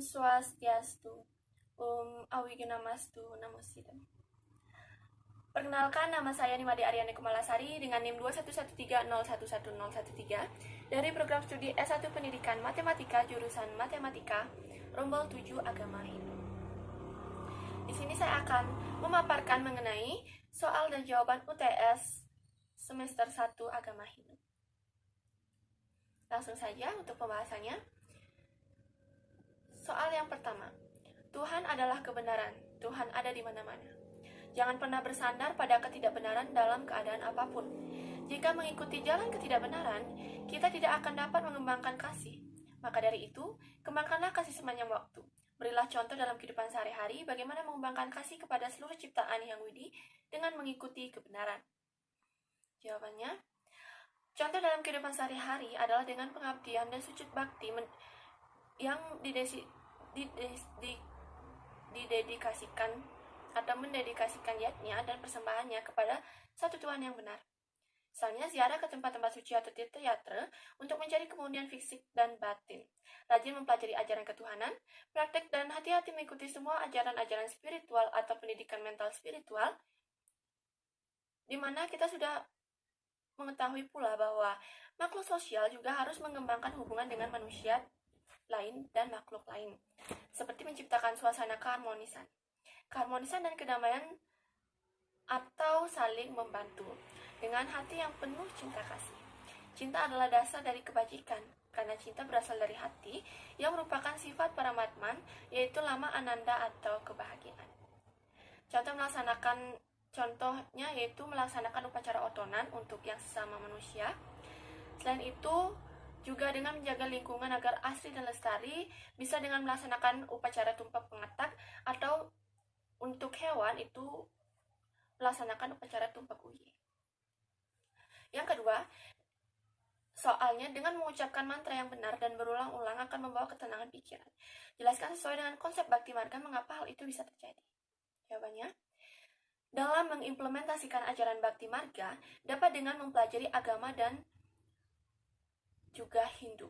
Swastiastu, Awigyanamastu, Namo Buddhaya. Perkenalkan, nama saya Nimade Aryani Kumalasari dengan NIM 21130111013 dari program studi S1 Pendidikan Matematika jurusan Matematika Rombol 7 Agama Hindu. Di sini saya akan memaparkan mengenai soal dan jawaban UTS semester 1 Agama Hindu. Langsung saja untuk pembahasannya. Soal yang pertama, Tuhan adalah kebenaran. Tuhan ada di mana-mana. Jangan pernah bersandar pada ketidakbenaran dalam keadaan apapun. Jika mengikuti jalan ketidakbenaran, kita tidak akan dapat mengembangkan kasih. Maka dari itu, kembangkanlah kasih sepanjang waktu. Berilah contoh dalam kehidupan sehari-hari bagaimana mengembangkan kasih kepada seluruh ciptaan yang widi dengan mengikuti kebenaran. Jawabannya, contoh dalam kehidupan sehari-hari adalah dengan pengabdian dan sujud bakti yang didedikasikan atau mendedikasikan niatnya dan persembahannya kepada satu Tuhan yang benar. Misalnya ziarah ke tempat-tempat suci atau tirta-yatra untuk mencari kemuliaan fisik dan batin. Rajin mempelajari ajaran ketuhanan, praktek dan hati-hati mengikuti semua ajaran-ajaran spiritual atau pendidikan mental spiritual, di mana kita sudah mengetahui pula bahwa makhluk sosial juga harus mengembangkan hubungan dengan manusia lain dan makhluk lain, seperti menciptakan suasana keharmonisan dan kedamaian atau saling membantu dengan hati yang penuh cinta kasih. Cinta adalah dasar dari kebajikan, karena cinta berasal dari hati yang merupakan sifat para matman, yaitu lama ananda atau kebahagiaan. Contohnya yaitu melaksanakan upacara otonan untuk yang sesama manusia. Selain itu, juga dengan menjaga lingkungan agar asri dan lestari, bisa dengan melaksanakan upacara tumpah pengetak, atau untuk hewan itu melaksanakan upacara tumpah uyi. Yang kedua, soalnya dengan mengucapkan mantra yang benar dan berulang-ulang akan membawa ketenangan pikiran. Jelaskan sesuai dengan konsep Bhakti Marga mengapa hal itu bisa terjadi. Jawabannya, dalam mengimplementasikan ajaran Bhakti Marga dapat dengan mempelajari agama dan juga Hindu,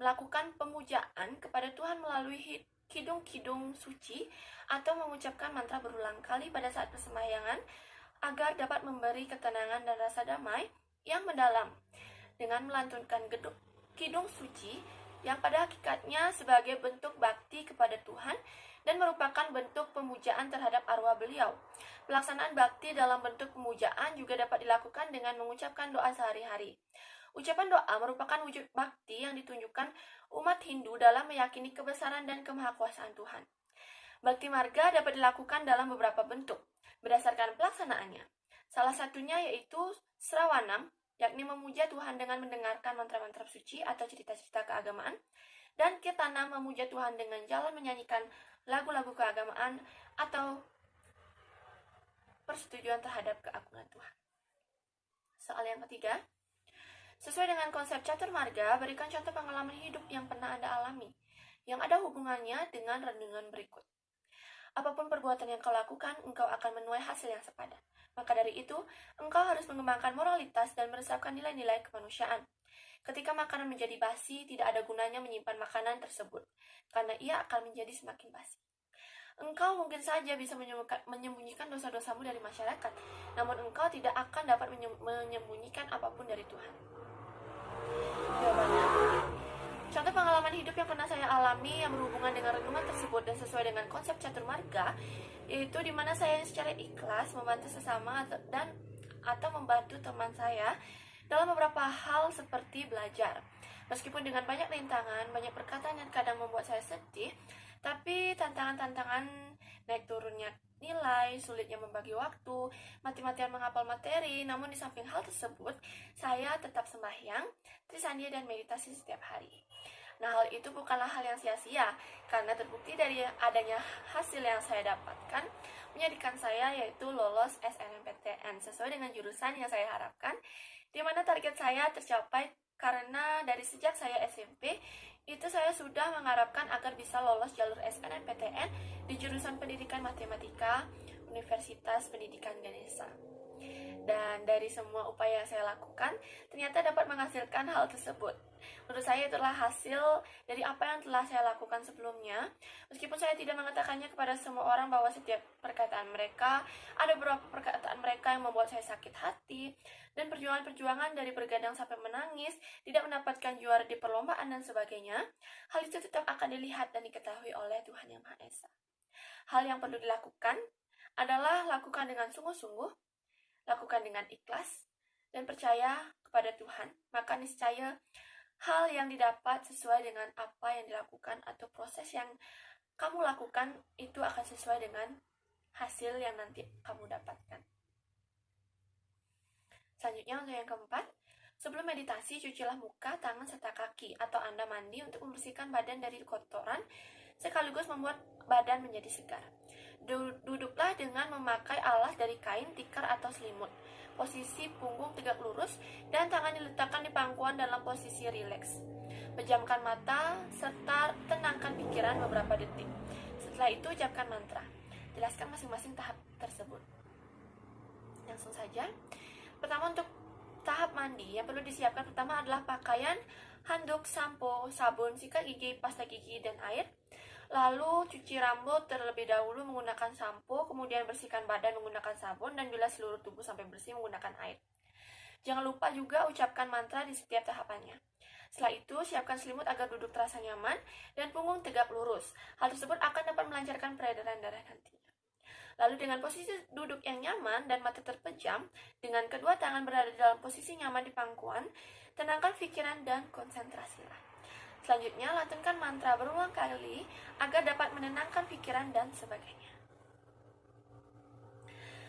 melakukan pemujaan kepada Tuhan melalui kidung-kidung suci atau mengucapkan mantra berulang kali pada saat persembahyangan agar dapat memberi ketenangan dan rasa damai yang mendalam dengan melantunkan kidung suci yang pada hakikatnya sebagai bentuk bakti kepada Tuhan dan merupakan bentuk pemujaan terhadap arwah beliau. Pelaksanaan bakti dalam bentuk pemujaan juga dapat dilakukan dengan mengucapkan doa sehari-hari. Ucapan doa merupakan wujud bakti yang ditunjukkan umat Hindu dalam meyakini kebesaran dan kemahakuasaan Tuhan. Bhakti Marga dapat dilakukan dalam beberapa bentuk berdasarkan pelaksanaannya. Salah satunya yaitu Srawanam, yakni memuja Tuhan dengan mendengarkan mantra-mantra suci atau cerita-cerita keagamaan, dan Kirtanam, memuja Tuhan dengan jalan menyanyikan lagu-lagu keagamaan atau persetujuan terhadap keagungan Tuhan. Soal yang ketiga, sesuai dengan konsep Catur Marga, berikan contoh pengalaman hidup yang pernah Anda alami, yang ada hubungannya dengan renungan berikut. Apapun perbuatan yang kau lakukan, engkau akan menuai hasil yang sepadan. Maka dari itu, engkau harus mengembangkan moralitas dan meresapkan nilai-nilai kemanusiaan. Ketika makanan menjadi basi, tidak ada gunanya menyimpan makanan tersebut, karena ia akan menjadi semakin basi. Engkau mungkin saja bisa menyembunyikan dosa-dosamu dari masyarakat, namun engkau tidak akan dapat menyembunyikan apapun dari Tuhan. Jawabannya, contoh pengalaman hidup yang pernah saya alami yang berhubungan dengan renungan tersebut dan sesuai dengan konsep Catur Marga, yaitu di mana saya secara ikhlas membantu sesama atau membantu teman saya dalam beberapa hal seperti belajar. Meskipun dengan banyak rintangan, banyak perkataan yang kadang membuat saya sedih, tapi tantangan-tantangan naik turunnya nilai, sulitnya membagi waktu, mati-matian menghafal materi, namun di samping hal tersebut, saya tetap sembahyang, trisandia dan meditasi setiap hari. Nah, hal itu bukanlah hal yang sia-sia, karena terbukti dari adanya hasil yang saya dapatkan, menjadikan saya yaitu lolos SNMPTN sesuai dengan jurusan yang saya harapkan, di mana target saya tercapai karena dari sejak saya SMP, itu saya sudah mengharapkan agar bisa lolos jalur SNMPTN di jurusan Pendidikan Matematika Universitas Pendidikan Ganesha. Dan dari semua upaya yang saya lakukan, ternyata dapat menghasilkan hal tersebut. Menurut saya itulah hasil dari apa yang telah saya lakukan sebelumnya. Meskipun saya tidak mengatakannya kepada semua orang bahwa setiap perkataan mereka, ada beberapa perkataan mereka yang membuat saya sakit hati, dan perjuangan-perjuangan dari bergadang sampai menangis, tidak mendapatkan juara di perlombaan dan sebagainya, hal itu tetap akan dilihat dan diketahui oleh Tuhan Yang Maha Esa. Hal yang perlu dilakukan adalah lakukan dengan sungguh-sungguh, lakukan dengan ikhlas, dan percaya kepada Tuhan, maka niscaya hal yang didapat sesuai dengan apa yang dilakukan atau proses yang kamu lakukan itu akan sesuai dengan hasil yang nanti kamu dapatkan. Selanjutnya untuk yang keempat, sebelum meditasi cucilah muka, tangan, serta kaki, atau Anda mandi untuk membersihkan badan dari kotoran sekaligus membuat badan menjadi segar. Duduklah dengan memakai alas dari kain, tikar, atau selimut. Posisi punggung tegak lurus dan tangan diletakkan di pangkuan dalam posisi rileks. Pejamkan mata serta tenangkan pikiran beberapa detik. Setelah itu ucapkan mantra. Jelaskan masing-masing tahap tersebut. Langsung saja. Pertama, untuk tahap mandi yang perlu disiapkan pertama adalah pakaian, handuk, sampo, sabun, sikat gigi, pasta gigi, dan air. Lalu cuci rambut terlebih dahulu menggunakan sampo, kemudian bersihkan badan menggunakan sabun, dan bilas seluruh tubuh sampai bersih menggunakan air. Jangan lupa juga ucapkan mantra di setiap tahapannya. Setelah itu, siapkan selimut agar duduk terasa nyaman dan punggung tegak lurus. Hal tersebut akan dapat melancarkan peredaran darah nantinya. Lalu dengan posisi duduk yang nyaman dan mata terpejam, dengan kedua tangan berada dalam posisi nyaman di pangkuan, tenangkan pikiran dan konsentrasilah. Selanjutnya, lantunkan mantra berulang kali agar dapat menenangkan pikiran dan sebagainya.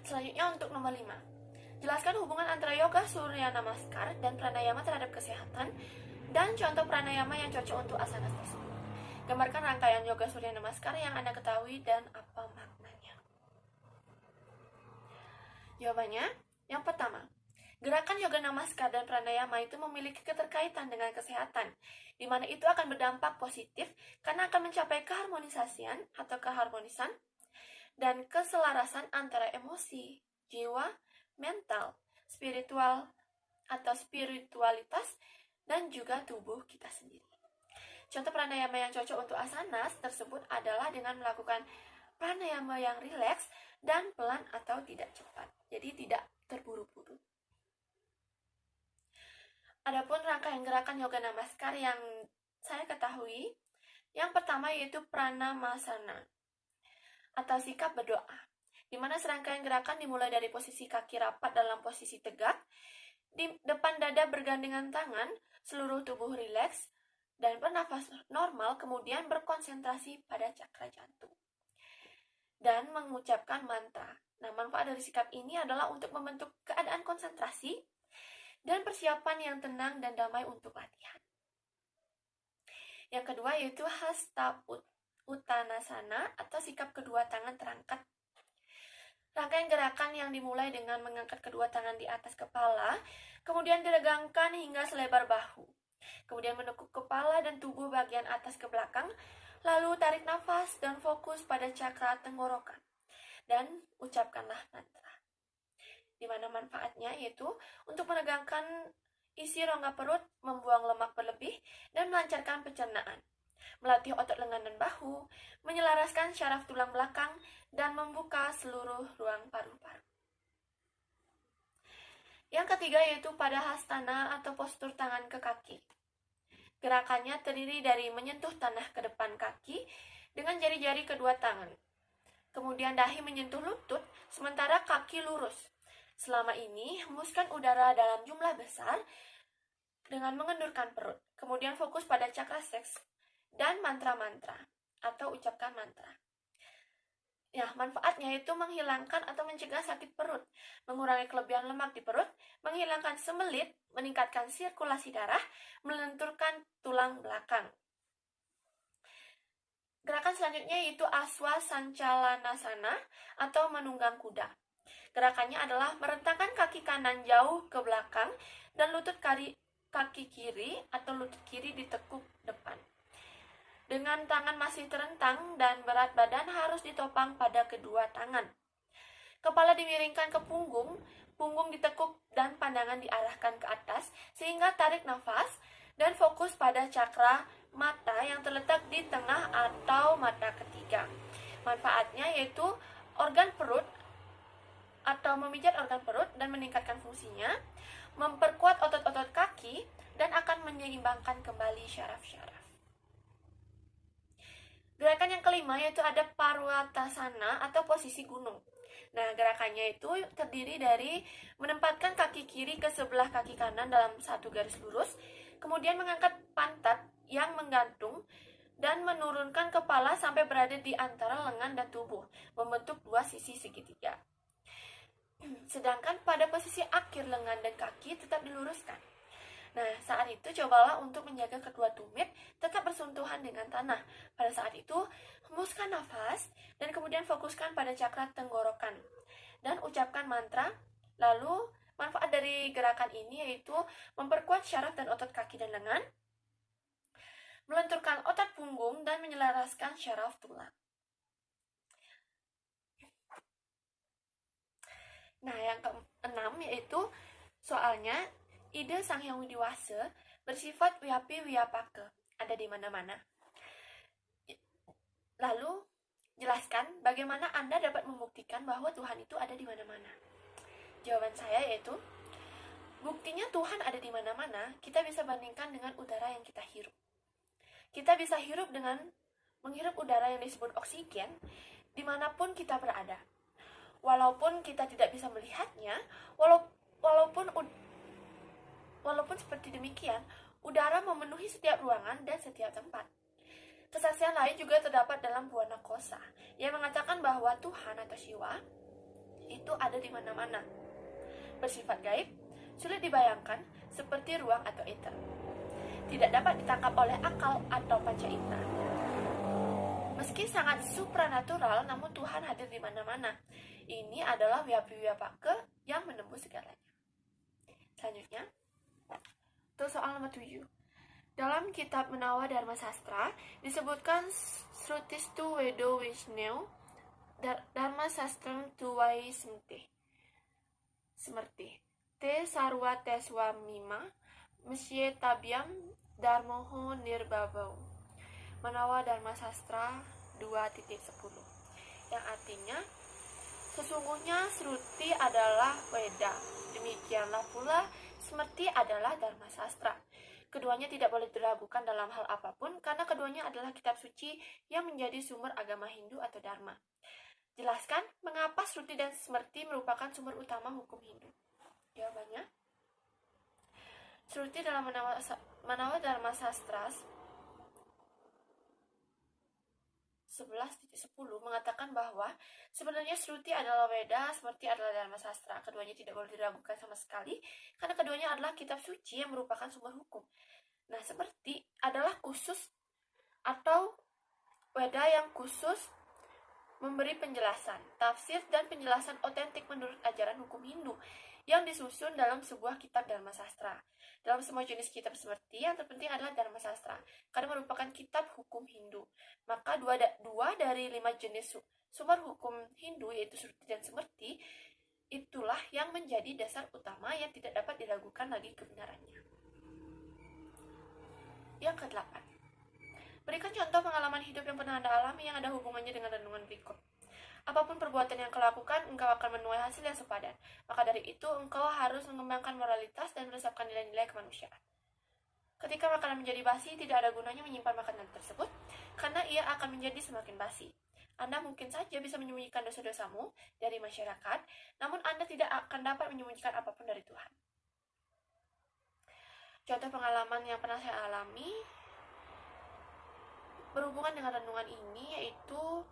Selanjutnya untuk nomor 5. Jelaskan hubungan antara yoga surya namaskar dan pranayama terhadap kesehatan dan contoh pranayama yang cocok untuk asana tersebut. Gambarkan rangkaian yoga surya namaskar yang Anda ketahui dan apa maknanya. Jawabannya, yang pertama, gerakan yoga namaskar dan pranayama itu memiliki keterkaitan dengan kesehatan, di mana itu akan berdampak positif karena akan mencapai keharmonisasian atau keharmonisan dan keselarasan antara emosi, jiwa, mental, spiritual atau spiritualitas, dan juga tubuh kita sendiri. Contoh pranayama yang cocok untuk asanas tersebut adalah dengan melakukan pranayama yang rileks dan pelan atau tidak cepat, jadi tidak terburu-buru. Adapun rangkaian gerakan yoga namaskar yang saya ketahui, yang pertama yaitu pranamasana atau sikap berdoa, di mana serangkaian gerakan dimulai dari posisi kaki rapat dalam posisi tegak, di depan dada bergandengan tangan, seluruh tubuh rileks dan bernafas normal, kemudian berkonsentrasi pada cakra jantung dan mengucapkan mantra. Nah, manfaat dari sikap ini adalah untuk membentuk keadaan konsentrasi dan persiapan yang tenang dan damai untuk latihan. Yang kedua yaitu hasta uttanasana atau sikap kedua tangan terangkat. Rangkaian gerakan yang dimulai dengan mengangkat kedua tangan di atas kepala, kemudian diregangkan hingga selebar bahu. Kemudian menekuk kepala dan tubuh bagian atas ke belakang, lalu tarik nafas dan fokus pada cakra tenggorokan. Dan ucapkanlah mantra. Di mana manfaatnya yaitu untuk menegangkan isi rongga perut, membuang lemak berlebih, dan melancarkan pencernaan, melatih otot lengan dan bahu, menyelaraskan syaraf tulang belakang, dan membuka seluruh ruang paru-paru. Yang ketiga yaitu padahastana atau postur tangan ke kaki. Gerakannya terdiri dari menyentuh tanah ke depan kaki dengan jari-jari kedua tangan. Kemudian dahi menyentuh lutut, sementara kaki lurus. Selama ini, hembuskan udara dalam jumlah besar dengan mengendurkan perut. Kemudian fokus pada cakra seks dan mantra-mantra atau ucapkan mantra. Ya, manfaatnya itu menghilangkan atau mencegah sakit perut, mengurangi kelebihan lemak di perut, menghilangkan sembelit, meningkatkan sirkulasi darah, melenturkan tulang belakang. Gerakan selanjutnya yaitu aswa sancalanasana atau menunggang kuda. Gerakannya adalah merentangkan kaki kanan jauh ke belakang dan lutut kaki kiri atau lutut kiri ditekuk depan. Dengan tangan masih terentang dan berat badan harus ditopang pada kedua tangan. Kepala dimiringkan ke punggung, punggung ditekuk dan pandangan diarahkan ke atas sehingga tarik nafas dan fokus pada cakra mata yang terletak di tengah atau mata ketiga. Manfaatnya yaitu organ perut atau memijat organ perut dan meningkatkan fungsinya, memperkuat otot-otot kaki, dan akan menyeimbangkan kembali syaraf-syaraf. Gerakan yang kelima yaitu ada Parwatasana atau posisi gunung. Nah, gerakannya itu terdiri dari menempatkan kaki kiri ke sebelah kaki kanan dalam satu garis lurus, kemudian mengangkat pantat yang menggantung dan menurunkan kepala sampai berada di antara lengan dan tubuh, membentuk dua sisi segitiga. Sedangkan pada posisi akhir lengan dan kaki tetap diluruskan. Nah, saat itu cobalah untuk menjaga kedua tumit tetap bersentuhan dengan tanah. Pada saat itu, hembuskan nafas dan kemudian fokuskan pada cakra tenggorokan. Dan ucapkan mantra. Lalu, manfaat dari gerakan ini yaitu memperkuat syaraf dan otot kaki dan lengan, melenturkan otot punggung, dan menyelaraskan syaraf tulang. Nah, yang keenam yaitu soalnya ide Sang Hyang Widiwasa bersifat wiyapi wiyapaka, ada di mana-mana. Lalu, jelaskan bagaimana Anda dapat membuktikan bahwa Tuhan itu ada di mana-mana. Jawaban saya yaitu, buktinya Tuhan ada di mana-mana, kita bisa bandingkan dengan udara yang kita hirup. Kita bisa menghirup udara yang disebut oksigen, dimanapun kita berada. Walaupun kita tidak bisa melihatnya, walaupun seperti demikian, udara memenuhi setiap ruangan dan setiap tempat. Kesaksian lain juga terdapat dalam Buana Kosa, yang mengatakan bahwa Tuhan atau Shiva itu ada di mana-mana. Bersifat gaib, sulit dibayangkan seperti ruang atau ether. Tidak dapat ditangkap oleh akal atau panca indera. Meski sangat supranatural, namun Tuhan hadir di mana-mana. Ini adalah wiyapi-wiyapaka yang menembus segalanya. Selanjutnya, untuk soal nomor 7. Dalam kitab Menawa Dharma Sastra disebutkan Srutistu Wedo Wishneu Dharma Sastram Tuwai Semerti Te Sarwa Teswa Mima Mesye Tabiam Dharmoho Nirbabau. Menawa Dharma Sastra 2.10, yang artinya sesungguhnya Sruti adalah Weda, demikianlah pula Semerti adalah Dharma Sastra. Keduanya tidak boleh diragukan dalam hal apapun karena keduanya adalah kitab suci yang menjadi sumber agama Hindu atau Dharma. Jelaskan mengapa Sruti dan Semerti merupakan sumber utama hukum Hindu. Jawabannya, Sruti dalam Menawa Dharma Sastra 11.10 mengatakan bahwa sebenarnya Sruti adalah Weda, Semerti adalah Dharma Sastra. Keduanya tidak boleh diragukan sama sekali karena keduanya adalah kitab suci yang merupakan sumber hukum. Nah, Semerti adalah khusus atau Weda yang khusus memberi penjelasan, tafsir, dan penjelasan otentik menurut ajaran hukum Hindu yang disusun dalam sebuah kitab Dharma Sastra. Dalam semua jenis kitab Semerti, yang terpenting adalah Dharma Sastra, karena merupakan kitab hukum Hindu. Maka dua dari 5 jenis sumber hukum Hindu, yaitu Sruti dan Semerti, itulah yang menjadi dasar utama yang tidak dapat diragukan lagi kebenarannya. Yang ke-8. Berikan contoh pengalaman hidup yang pernah Anda alami yang ada hubungannya dengan renungan berikut. Apapun perbuatan yang kau lakukan, engkau akan menuai hasil yang sepadan. Maka dari itu, engkau harus mengembangkan moralitas dan meresapkan nilai-nilai kemanusiaan. Ketika makanan menjadi basi, tidak ada gunanya menyimpan makanan tersebut, karena ia akan menjadi semakin basi. Anda mungkin saja bisa menyembunyikan dosa-dosamu dari masyarakat, namun Anda tidak akan dapat menyembunyikan apapun dari Tuhan. Contoh pengalaman yang pernah saya alami berhubungan dengan renungan ini, yaitu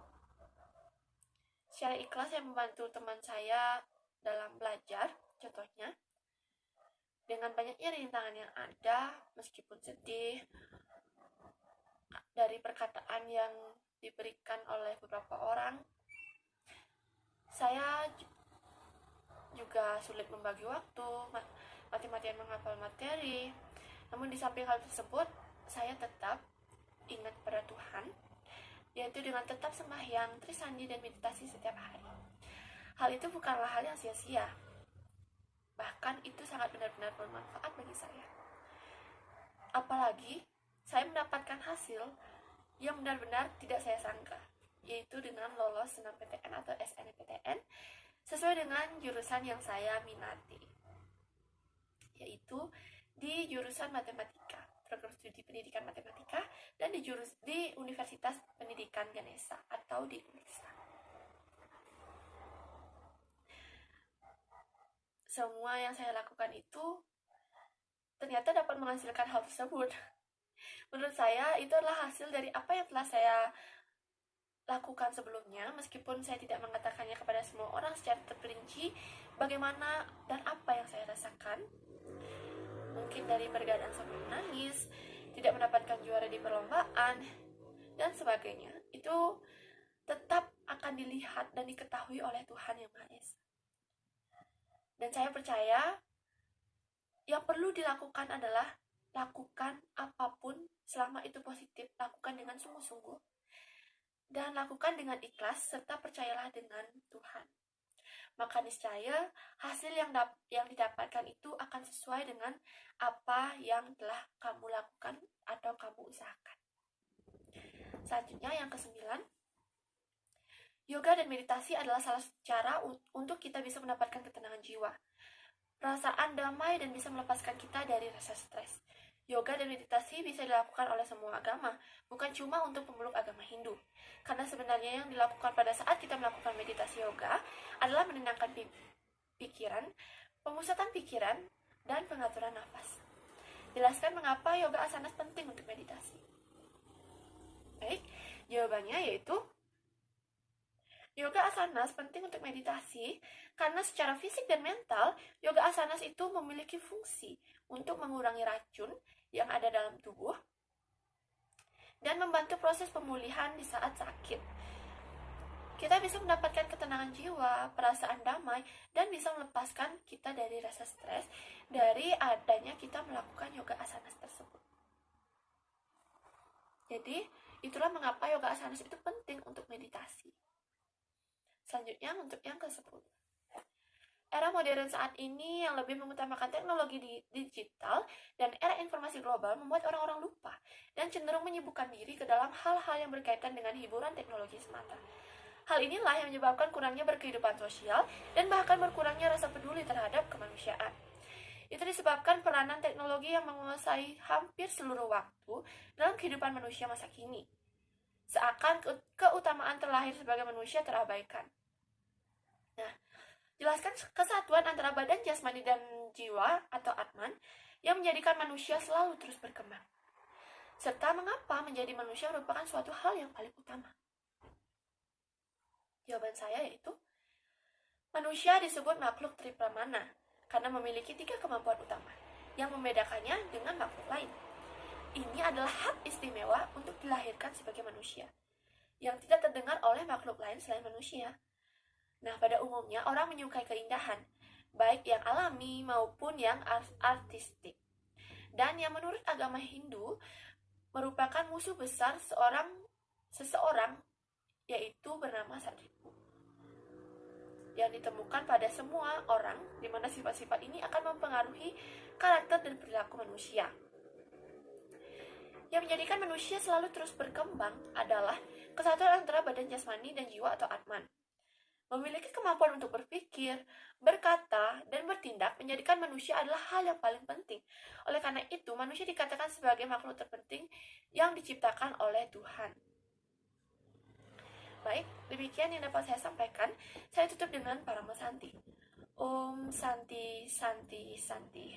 secara ikhlas saya membantu teman saya dalam belajar, contohnya dengan banyaknya rintangan yang ada, meskipun sedih, dari perkataan yang diberikan oleh beberapa orang, saya juga sulit membagi waktu, mati-matian menghafal materi. Namun di samping hal tersebut, saya tetap ingat pada Tuhan, yaitu dengan tetap sembahyang, trisandi, dan meditasi setiap hari. Hal itu bukanlah hal yang sia-sia. Bahkan itu sangat benar-benar bermanfaat bagi saya. apalagi saya mendapatkan hasil yang benar-benar tidak saya sangka, yaitu dengan lolos SNMPTN atau SNMPTN sesuai dengan jurusan yang saya minati, yaitu di jurusan matematika, program studi pendidikan matematika, dan di Universitas Pendidikan Ganesha atau di UNESA. Semua yang saya lakukan itu ternyata dapat menghasilkan hal tersebut. Menurut saya itu adalah hasil dari apa yang telah saya lakukan sebelumnya, meskipun saya tidak mengatakannya kepada semua orang secara terperinci bagaimana dan apa yang saya rasakan. Mungkin dari bergadang sampai menangis, tidak mendapatkan juara di perlombaan, dan sebagainya. Itu tetap akan dilihat dan diketahui oleh Tuhan Yang Maha Esa. Dan saya percaya yang perlu dilakukan adalah lakukan apapun selama itu positif, lakukan dengan sungguh-sungguh, dan lakukan dengan ikhlas, serta percayalah dengan Tuhan. Maka niscaya hasil yang didapatkan itu akan sesuai dengan apa yang telah kamu lakukan atau kamu usahakan. Selanjutnya yang ke-9, yoga dan meditasi adalah salah satu cara untuk kita bisa mendapatkan ketenangan jiwa, perasaan damai, dan bisa melepaskan kita dari rasa stres. Yoga dan meditasi bisa dilakukan oleh semua agama, bukan cuma untuk pemeluk agama Hindu. Karena sebenarnya yang dilakukan pada saat kita melakukan meditasi yoga adalah menenangkan pikiran, pemusatan pikiran, dan pengaturan nafas. Jelaskan mengapa yoga asanas penting untuk meditasi. Baik, jawabannya yaitu yoga asanas penting untuk meditasi karena secara fisik dan mental, yoga asanas itu memiliki fungsi untuk mengurangi racun yang ada dalam tubuh dan membantu proses pemulihan di saat sakit. Kita bisa mendapatkan ketenangan jiwa, perasaan damai, dan bisa melepaskan kita dari rasa stres dari adanya kita melakukan yoga asanas tersebut. Jadi, itulah mengapa yoga asanas itu penting untuk meditasi. Selanjutnya untuk yang ke-10. Era modern saat ini yang lebih mengutamakan teknologi digital dan era informasi global membuat orang-orang lupa dan cenderung menyibukkan diri ke dalam hal-hal yang berkaitan dengan hiburan teknologi semata. Hal inilah yang menyebabkan kurangnya berkehidupan sosial dan bahkan berkurangnya rasa peduli terhadap kemanusiaan. Itu disebabkan peranan teknologi yang menguasai hampir seluruh waktu dalam kehidupan manusia masa kini. Seakan keutamaan terlahir sebagai manusia terabaikan. Nah, jelaskan kesatuan antara badan jasmani dan jiwa atau Atman yang menjadikan manusia selalu terus berkembang. Serta mengapa menjadi manusia merupakan suatu hal yang paling utama. Jawaban saya yaitu, manusia disebut makhluk tripramana karena memiliki 3 kemampuan utama yang membedakannya dengan makhluk lain. Ini adalah hak istimewa untuk dilahirkan sebagai manusia, yang tidak terdengar oleh makhluk lain selain manusia. Nah, pada umumnya orang menyukai keindahan, baik yang alami maupun yang artistik. Dan yang menurut agama Hindu merupakan musuh besar seseorang, yaitu bernama Satripu, yang ditemukan pada semua orang, di mana sifat-sifat ini akan mempengaruhi karakter dan perilaku manusia. Yang menjadikan manusia selalu terus berkembang adalah kesatuan antara badan jasmani dan jiwa atau Atman. Memiliki kemampuan untuk berpikir, berkata, dan bertindak menjadikan manusia adalah hal yang paling penting. Oleh karena itu, manusia dikatakan sebagai makhluk terpenting yang diciptakan oleh Tuhan. Baik, demikian yang dapat saya sampaikan. Saya tutup dengan Parama Santi. Om Santi Santi Santi.